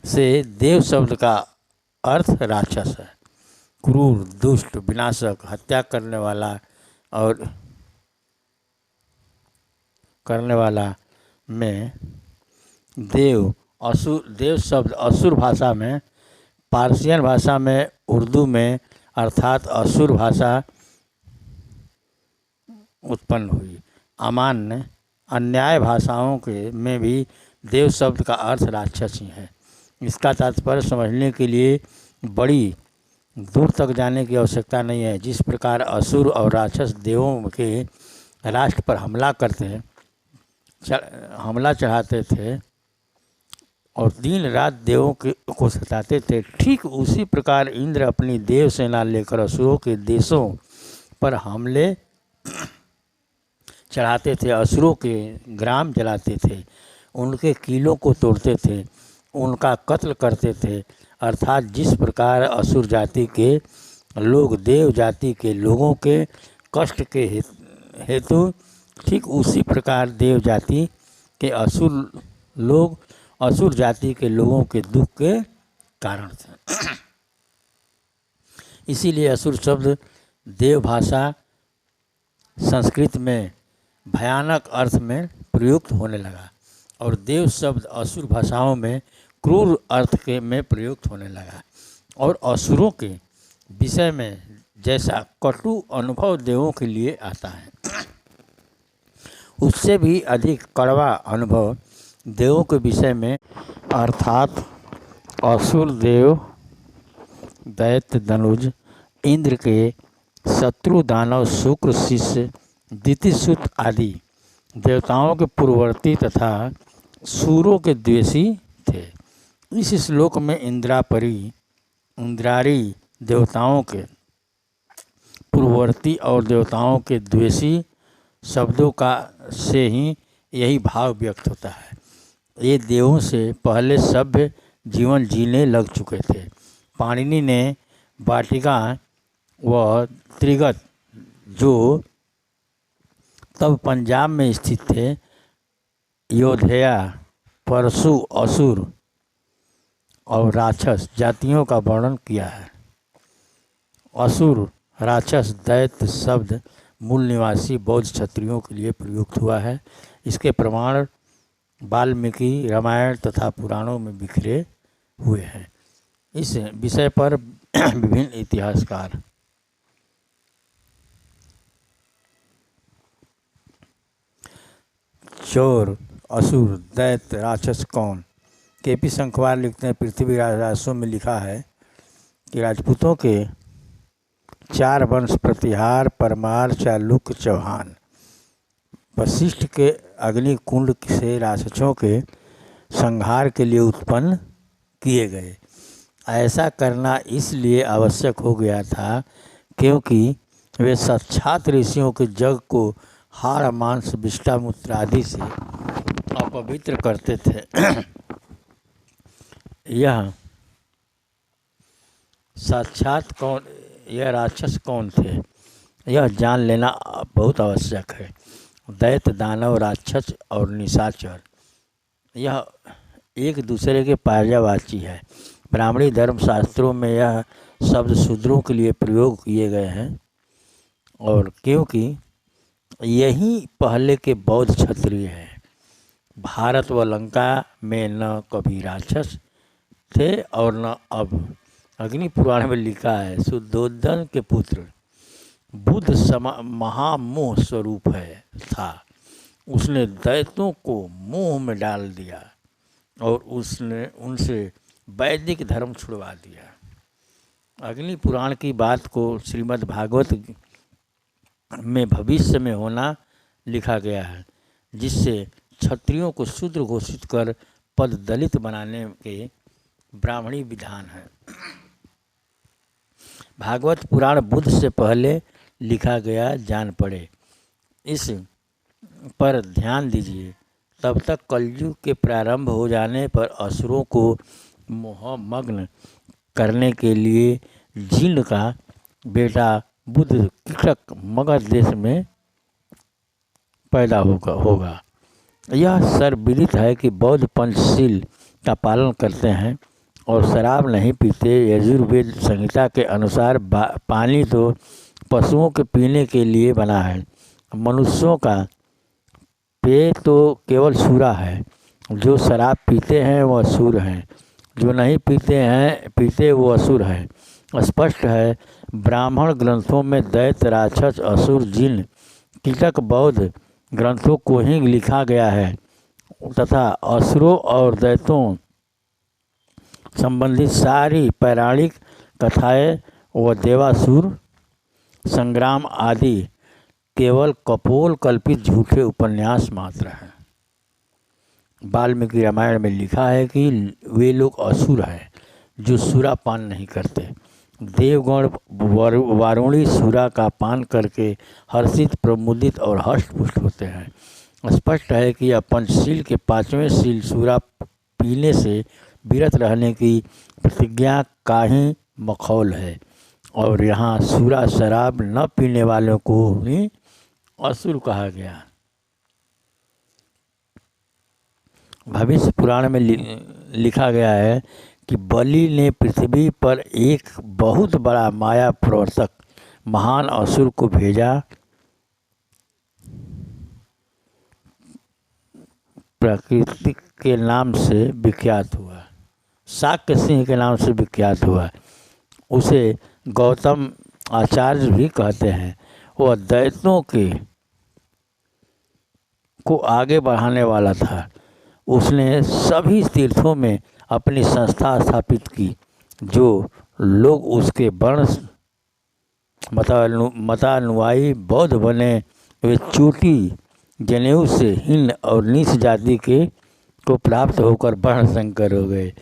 से देव शब्द का अर्थ राक्षस है। क्रूर, दुष्ट, विनाशक, हत्या करने वाला में देव शब्द असुर भाषा में, पारसियन भाषा में, उर्दू में अर्थात असुर भाषा उत्पन्न हुई। अमान्य अन्याय भाषाओं में भी देव शब्द का अर्थ राक्षस ही है। इसका तात्पर्य समझने के लिए बड़ी दूर तक जाने की आवश्यकता नहीं है। जिस प्रकार असुर और राक्षस देवों के राष्ट्र पर हमला चढ़ाते थे और दिन रात देवों को सताते थे, ठीक उसी प्रकार इंद्र अपनी देव सेना लेकर असुरों के देशों पर हमले चढ़ाते थे। असुरों के ग्राम जलाते थे, उनके किलों को तोड़ते थे, उनका कत्ल करते थे। अर्थात जिस प्रकार असुर जाति के लोग देव जाति के लोगों के कष्ट के हेतु, ठीक उसी प्रकार देव जाति के असुर लोग असुर जाति के लोगों के दुख के कारण थे। इसीलिए असुर शब्द देव भाषा संस्कृत में भयानक अर्थ में प्रयुक्त होने लगा और देव शब्द असुर भाषाओं में क्रूर अर्थ के में प्रयुक्त होने लगा और असुरों के विषय में जैसा कटु अनुभव देवों के लिए आता है, उससे भी अधिक कड़वा अनुभव देवों के विषय में, अर्थात असुर देव, दैत्य, धनुज, इंद्र के शत्रु, दानव, शुक्र, शिष्य, दितिसुत आदि देवताओं के पूर्ववर्ती तथा सूरों के द्वेषी थे। इस श्लोक में इंद्रारी देवताओं के पूर्ववर्ती और देवताओं के द्वेषी शब्दों का से ही यही भाव व्यक्त होता है। ये देवों से पहले सभ्य जीवन जीने लग चुके थे। पाणिनि ने वाटिका व त्रिगत, जो तब पंजाब में स्थित थे, योधया, परशु, असुर और राक्षस जातियों का वर्णन किया है। असुर, राक्षस, दैत्य शब्द मूल निवासी बौद्ध क्षत्रियों के लिए प्रयुक्त हुआ है। इसके प्रमाण वाल्मीकि रामायण तथा पुराणों में बिखरे हुए हैं। इस विषय पर विभिन्न इतिहासकार चोर, असुर, दैत्य, राक्षस कौन? के.पी. शंखवार लिखते हैं, पृथ्वी राजसों में लिखा है कि राजपूतों के 4 वंश प्रतिहार, परमार, चालुक्य, चौहान, वशिष्ठ के अग्निकुंड से राक्षसों के संहार के लिए उत्पन्न किए गए। ऐसा करना इसलिए आवश्यक हो गया था क्योंकि वे साक्षात ऋषियों के जग को हाड़, मांस, विष्ठा, मूत्र आदि से अपवित्र करते थे। यह राक्षस कौन थे, यह जान लेना बहुत आवश्यक है। दैत्य, दानव, राक्षस और निशाचर यह एक दूसरे के पर्यायवाची है। ब्राह्मणी धर्म शास्त्रों में यह शब्द शूद्रों के लिए प्रयोग किए गए हैं और क्योंकि यही पहले के बौद्ध क्षत्रिय हैं। भारत व लंका में न कभी राक्षस थे और न अब। अग्नि पुराण में लिखा है, शुद्धोदन के पुत्र बुद्ध महामोह स्वरूप था। उसने दैत्यों को मोह में डाल दिया और उसने उनसे वैदिक धर्म छुड़वा दिया। अग्नि पुराण की बात को श्रीमद् भागवत में भविष्य में होना लिखा गया है, जिससे क्षत्रियों को शूद्र घोषित कर पद दलित बनाने के ब्राह्मणी विधान है। भागवत पुराण बुद्ध से पहले लिखा गया जान पड़े, इस पर ध्यान दीजिए। तब तक कलयुग के प्रारंभ हो जाने पर असुरों को मोहमग्न करने के लिए जिन का बेटा बुद्ध कीटक मगध देश में पैदा होगा। यह सर्वविदित है कि बौद्ध पंचशील का पालन करते हैं और शराब नहीं पीते। यजुर्वेद संहिता के अनुसार पानी तो पशुओं के पीने के लिए बना है, मनुष्यों का पेय तो केवल सूरा है। जो शराब पीते हैं वह असुर हैं, जो नहीं पीते वो असुर हैं। स्पष्ट है, ब्राह्मण ग्रंथों में दैत्य, राक्षस, असुर, जिन, कीटक बौद्ध ग्रंथों को ही लिखा गया है तथा असुरों और दैत्यों संबंधित सारी पौराणिक कथाएं व देवासुर संग्राम आदि केवल कपोल कल्पित झूठे उपन्यास मात्र हैं। वाल्मीकि रामायण में लिखा है कि वे लोग असुर हैं जो सूरा पान नहीं करते। देवगण वारुणी सूरा का पान करके हर्षित, प्रमुदित और हष्टपुष्ट होते हैं। स्पष्ट है कि यह पंचशील के 5वें शील सूरा पीने से विरत रहने की प्रतिज्ञा का ही मखौल है और यहाँ सूरा शराब न पीने वालों को ही असुर कहा गया। भविष्य पुराण में लिखा गया है कि बलि ने पृथ्वी पर एक बहुत बड़ा माया प्रवर्तक महान असुर को भेजा। प्रकृति के नाम से विख्यात हुआ, शाक्य सिंह के नाम से विख्यात हुआ। उसे गौतम आचार्य भी कहते हैं। वह दैत्यों को आगे बढ़ाने वाला था। उसने सभी तीर्थों में अपनी संस्था स्थापित की। जो लोग उसके वर्ण मतानुयायी बौद्ध बने, वे चोटी जनेऊ से हीन और नीच जाति को प्राप्त होकर वर्ण संकर हो गए।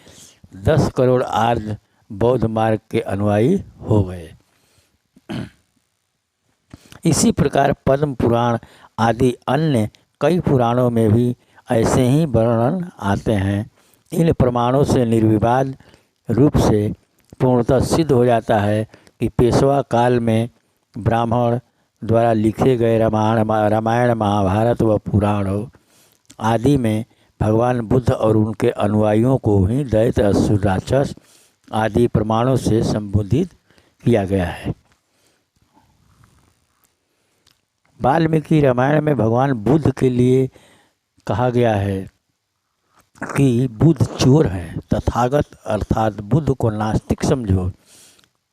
10 करोड़ आर्य बौद्ध मार्ग के अनुयायी हो गए। इसी प्रकार पद्म पुराण आदि अन्य कई पुराणों में भी ऐसे ही वर्णन आते हैं। इन प्रमाणों से निर्विवाद रूप से पूर्णतः सिद्ध हो जाता है कि पेशवा काल में ब्राह्मण द्वारा लिखे गए रामायण महाभारत व पुराणों आदि में भगवान बुद्ध और उनके अनुयायियों को ही दैत्य असुर राक्षस आदि प्रमाणों से संबोधित किया गया है। वाल्मीकि रामायण में भगवान बुद्ध के लिए कहा गया है कि बुद्ध चोर हैं। तथागत अर्थात बुद्ध को नास्तिक समझो।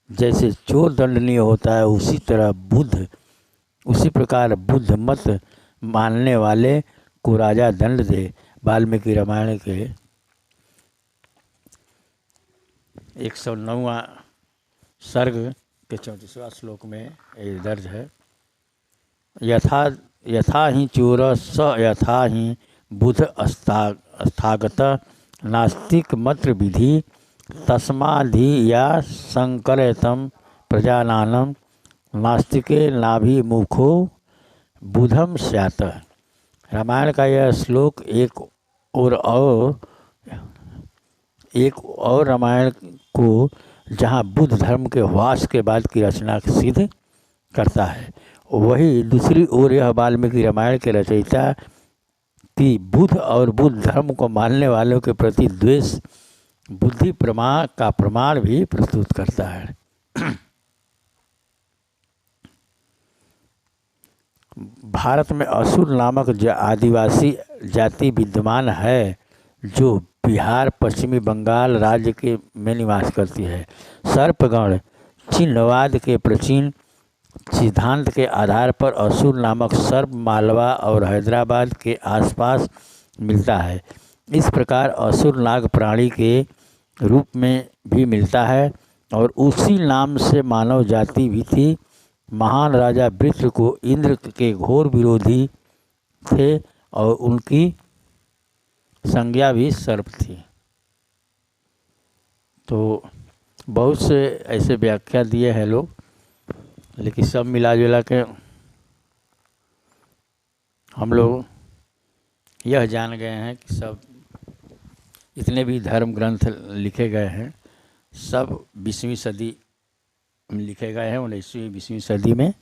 जैसे चोर दंडनीय होता है, उसी प्रकार बुद्ध मत मानने वाले को राजा दंड दे। वाल्मीकि रामायण के 109वां सर्ग के 34वां श्लोक में ये दर्ज है। यथा ही चोर स यथा ही बुध अस्थागत नास्तिक मत्र विधि तस्माधि या संकरतम प्रजानानम नास्तिके नाभिमुखो बुधम स्यात्। रामायण का यह श्लोक एक और रामायण को जहाँ बुद्ध धर्म के ह्रास के बाद की रचना सिद्ध करता है, वही दूसरी ओर यह वाल्मीकि रामायण के रचयिता की बुद्ध और बुद्ध धर्म को मानने वालों के प्रति द्वेष बुद्धि का प्रमाण भी प्रस्तुत करता है। भारत में असुर नामक आदिवासी जाति विद्यमान है जो बिहार पश्चिमी बंगाल राज्य में निवास करती है। सर्पगण चिन्हवाद के प्राचीन सिद्धांत के आधार पर असुर नामक सर्प मालवा और हैदराबाद के आसपास मिलता है। इस प्रकार असुर नाग प्राणी के रूप में भी मिलता है और उसी नाम से मानव जाति भी थी। महान राजा वृत्र को इंद्र के घोर विरोधी थे और उनकी संज्ञा भी सर्प थी। तो बहुत से ऐसे व्याख्या दिए हैं लोग, लेकिन सब मिला जुला के हम लोग यह जान गए हैं कि सब जितने भी धर्म ग्रंथ लिखे गए हैं सब 20वीं सदी में लिखे गए हैं, 19वीं 20वीं सदी में।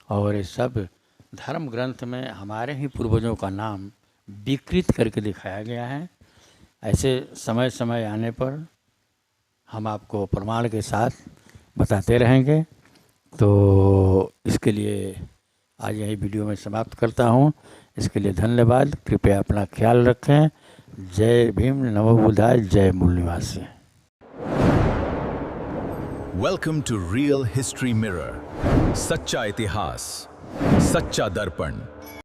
और ये सब धर्म ग्रंथ में हमारे ही पूर्वजों का नाम विकृत करके दिखाया गया है। ऐसे समय समय आने पर हम आपको प्रमाण के साथ बताते रहेंगे। तो इसके लिए आज यही वीडियो में समाप्त करता हूँ। इसके लिए धन्यवाद। कृपया अपना ख्याल रखें। जय भीम, नमो बुद्धाय, जय मूल निवासी। Welcome to real history mirror. सच्चा इतिहास, सच्चा दर्पण।